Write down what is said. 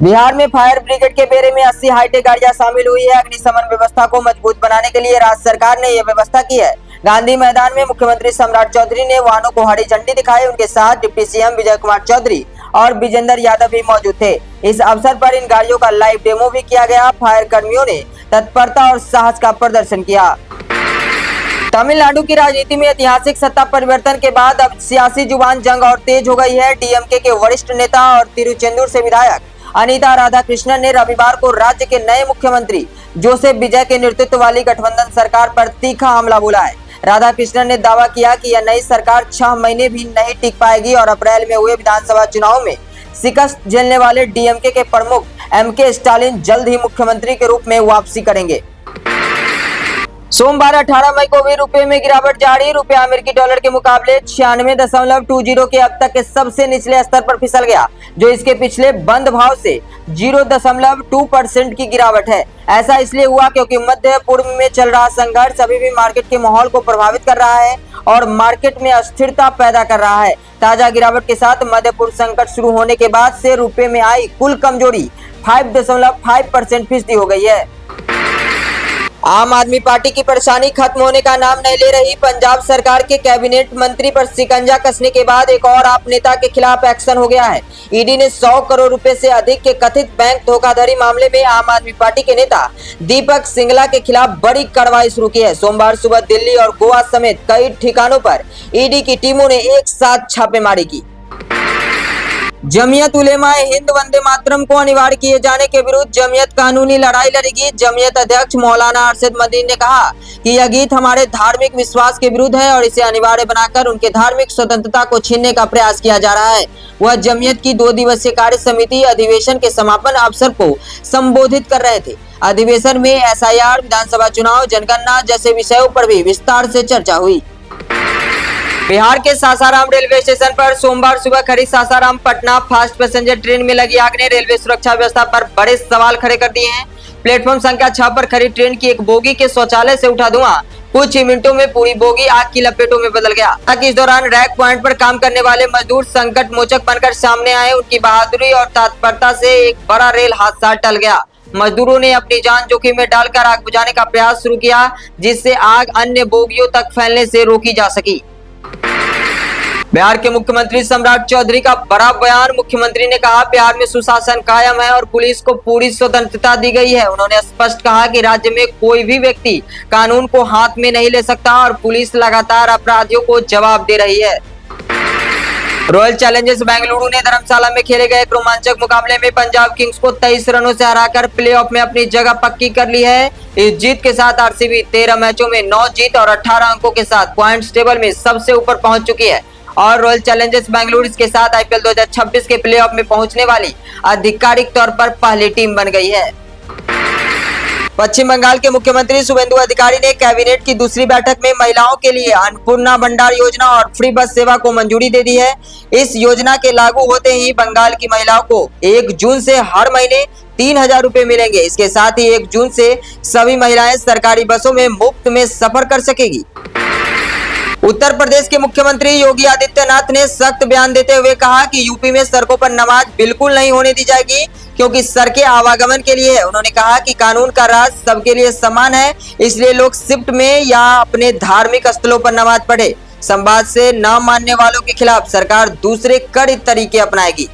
बिहार में fire brigade के बेड़े में 80 हाईटेक गाड़ियां शामिल हुई है। अग्निशमन व्यवस्था को मजबूत बनाने के लिए राज्य सरकार ने यह व्यवस्था की है। गांधी मैदान में मुख्यमंत्री सम्राट चौधरी ने वाहनों को हरी झंडी दिखाई। उनके साथ डिप्टी सीएम विजय कुमार चौधरी और विजेंद्र यादव भी मौजूद थे। इस अवसर पर इन गाड़ियों का लाइव डेमो भी किया गया। फायर कर्मियों ने तत्परता और साहस का प्रदर्शन किया। तमिलनाडु की राजनीति में ऐतिहासिक सत्ता परिवर्तन के बाद अब सियासी जुबान जंग और तेज हो गई है। डीएमके के वरिष्ठ नेता और तिरुचेंदूर से विधायक अनिता राधाकृष्णन ने रविवार को राज्य के नए मुख्यमंत्री जोसेफ विजय के नेतृत्व वाली गठबंधन सरकार पर तीखा हमला बोला है। राधाकृष्णन ने दावा किया कि यह नई सरकार 6 महीने भी नहीं टिक पाएगी और अप्रैल में हुए विधानसभा चुनाव में शिकस्त झेलने वाले डीएमके के प्रमुख एमके स्टालिन जल्द ही मुख्यमंत्री के रूप में वापसी करेंगे। सोमवार 18 मई को भी रुपए में गिरावट जारी। रुपया अमेरिकी डॉलर के मुकाबले 96.20 के अब तक के सबसे निचले स्तर पर फिसल गया, जो इसके पिछले बंद भाव से 0.2% की गिरावट है। ऐसा इसलिए हुआ क्योंकि मध्य पूर्व में चल रहा संघर्ष अभी भी मार्केट के माहौल को प्रभावित कर रहा है और मार्केट में अस्थिरता पैदा कर रहा है। ताजा गिरावट के साथ मध्य पूर्व संकट शुरू होने के बाद से रुपए में आई कुल कमजोरी 5.5% हो गई है। आम आदमी पार्टी की परेशानी खत्म होने का नाम नहीं ले रही। पंजाब सरकार के कैबिनेट मंत्री पर शिकंजा कसने के बाद एक और आप नेता के खिलाफ एक्शन हो गया है। ईडी ने 100 करोड़ रुपए से अधिक के कथित बैंक धोखाधड़ी मामले में आम आदमी पार्टी के नेता दीपक सिंगला के खिलाफ बड़ी कार्रवाई शुरू की है। सोमवार सुबह दिल्ली और गोवा समेत कई ठिकानों पर ईडी की टीमों ने एक साथ छापेमारी की। जमीयत उलेमाए हिंद वंदे मातरम को अनिवार्य किए जाने के विरुद्ध जमीयत कानूनी लड़ाई लड़ेगी। जमीयत अध्यक्ष मौलाना अरशद मदनी ने कहा कि यह गीत हमारे धार्मिक विश्वास के विरुद्ध है और इसे अनिवार्य बनाकर उनके धार्मिक स्वतंत्रता को छीनने का प्रयास किया जा रहा है। वह जमीयत की 2 दिवसीय कार्य समिति अधिवेशन के समापन अवसर को संबोधित कर रहे थे। अधिवेशन में एसआईआर, विधानसभा चुनाव, जनगणना जैसे विषयों पर भी विस्तार से चर्चा हुई। बिहार के सासाराम रेलवे स्टेशन पर सोमवार सुबह खड़ी Sasaram Patna fast passenger train में लगी आग ने रेलवे सुरक्षा व्यवस्था पर बड़े सवाल खड़े कर दिए हैं। प्लेटफॉर्म संख्या 6 पर खड़ी ट्रेन की एक बोगी के शौचालय से उठा धुआं कुछ ही मिनटों में पूरी बोगी आग की लपेटों में बदल गया। इस दौरान रैक पॉइंट पर काम करने वाले मजदूर संकट मोचक बनकर सामने आए। उनकी बहादुरी और तत्परता से एक बड़ा रेल हादसा टल गया। मजदूरों ने अपनी जान जोखिम में डालकर आग बुझाने का प्रयास शुरू किया, जिससे आग अन्य बोगियों तक फैलने से रोकी जा सकी। बिहार के मुख्यमंत्री सम्राट चौधरी का बड़ा बयान। मुख्यमंत्री ने कहा बिहार में सुशासन कायम है और पुलिस को पूरी स्वतंत्रता दी गई है। उन्होंने स्पष्ट कहा कि राज्य में कोई भी व्यक्ति कानून को हाथ में नहीं ले सकता और पुलिस लगातार अपराधियों को जवाब दे रही है। रॉयल चैलेंजर्स बेंगलुरु ने धर्मशाला में खेले गए एक रोमांचक मुकाबले में पंजाब किंग्स को 23 रनों से हराकर प्लेऑफ में अपनी जगह पक्की कर ली है। इस जीत के साथ आरसीबी 13 मैचों में 9 जीत और 18 अंकों के साथ पॉइंट्स टेबल में सबसे ऊपर पहुंच चुकी है और रॉयल चैलेंजर्स बेंगलुरु के साथ आईपीएल 2026 के प्लेऑफ में पहुंचने वाली आधिकारिक तौर पर पहली टीम बन गई है। पश्चिम बंगाल के मुख्यमंत्री शुभेंदु अधिकारी ने कैबिनेट की दूसरी बैठक में महिलाओं के लिए अन्नपूर्णा भंडार योजना और फ्री बस सेवा को मंजूरी दे दी है। इस योजना के लागू होते ही बंगाल की महिलाओं को 1 जून से हर महीने 3000 रुपए मिलेंगे। इसके साथ ही 1 जून से सभी महिलाएं सरकारी बसों में मुफ्त में सफर कर सकेगी। उत्तर प्रदेश के मुख्यमंत्री योगी आदित्यनाथ ने सख्त बयान देते हुए कहा कि यूपी में सड़कों पर नमाज बिल्कुल नहीं होने दी जाएगी, क्योंकि सड़कें आवागमन के लिए है। उन्होंने कहा कि कानून का राज सबके लिए समान है, इसलिए लोग शिफ्ट में या अपने धार्मिक स्थलों पर नमाज पढ़े। संवाद से न मानने वालों के खिलाफ सरकार दूसरे कड़े तरीके अपनाएगी।